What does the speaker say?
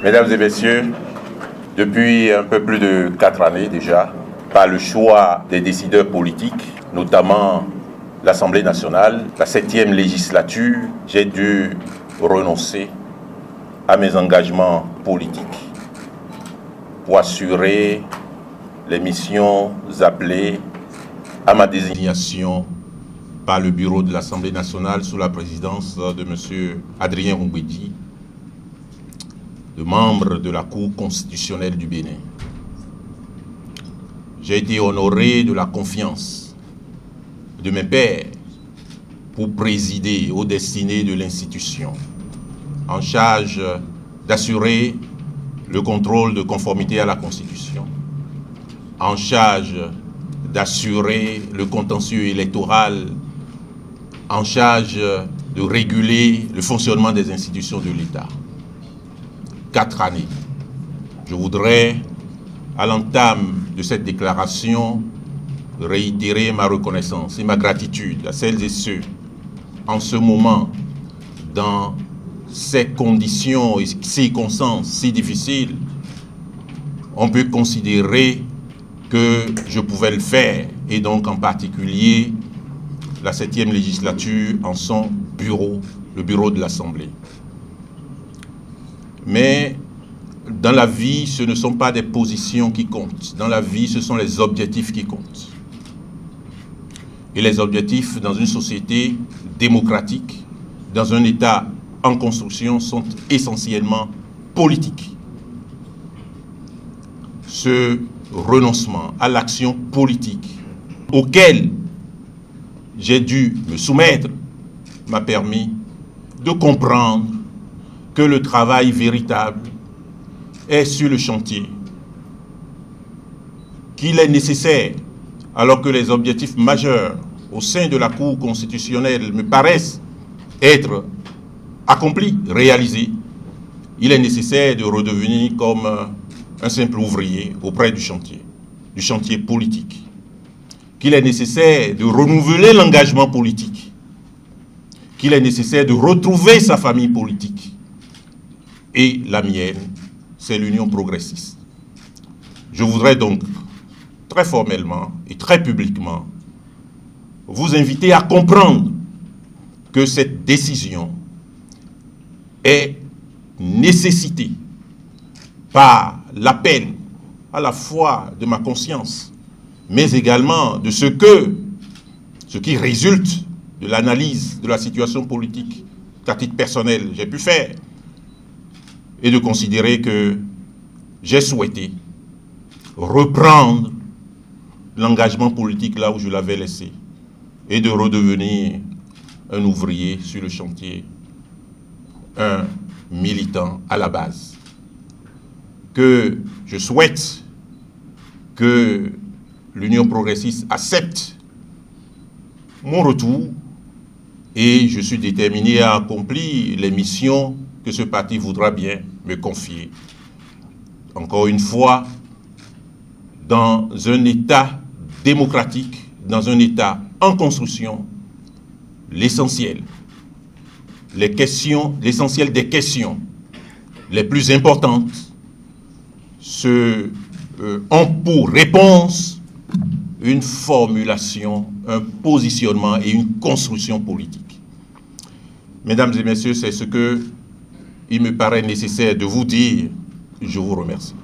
Mesdames et messieurs, depuis un peu plus de 4 années déjà, par le choix des décideurs politiques, notamment l'Assemblée nationale, la 7e législature, j'ai dû renoncer à mes engagements politiques pour assurer les missions appelées à ma désignation par le bureau de l'Assemblée nationale sous la présidence de M. Adrien Ongwedji, de membre de la Cour constitutionnelle du Bénin. J'ai été honoré de la confiance de mes pairs pour présider aux destinées de l'institution, en charge d'assurer le contrôle de conformité à la Constitution, en charge d'assurer le contentieux électoral, en charge de réguler le fonctionnement des institutions de l'État. 4 années. Je voudrais, à l'entame de cette déclaration, réitérer ma reconnaissance et ma gratitude à celles et ceux, en ce moment, dans ces conditions et circonstances si difficiles, on peut considérer que je pouvais le faire, et donc en particulier la 7e législature en son bureau, le bureau de l'Assemblée. Mais dans la vie, ce ne sont pas des positions qui comptent. Dans la vie, ce sont les objectifs qui comptent. Et les objectifs dans une société démocratique, dans un État en construction, sont essentiellement politiques. Ce renoncement à l'action politique auquel j'ai dû me soumettre m'a permis de comprendre que le travail véritable est sur le chantier, qu'il est nécessaire, alors que les objectifs majeurs au sein de la Cour constitutionnelle me paraissent être accomplis, réalisés, il est nécessaire de redevenir comme un simple ouvrier auprès du chantier politique, qu'il est nécessaire de renouveler l'engagement politique, qu'il est nécessaire de retrouver sa famille politique. Et la mienne, c'est l'Union progressiste. Je voudrais donc très formellement et très publiquement vous inviter à comprendre que cette décision est nécessitée par l'appel à la fois de ma conscience, mais également de ce qui résulte de l'analyse de la situation politique qu'à titre personnel j'ai pu faire, et de considérer que j'ai souhaité reprendre l'engagement politique là où je l'avais laissé et de redevenir un ouvrier sur le chantier, un militant à la base. Que je souhaite que l'Union progressiste accepte mon retour et je suis déterminé à accomplir les missions que ce parti voudra bien me confier. Encore une fois, dans un État démocratique, dans un État en construction, l'essentiel des questions les plus importantes ont pour réponse une formulation, un positionnement et une construction politique. Mesdames et messieurs, c'est ce que il me paraît nécessaire de vous dire. Je vous remercie.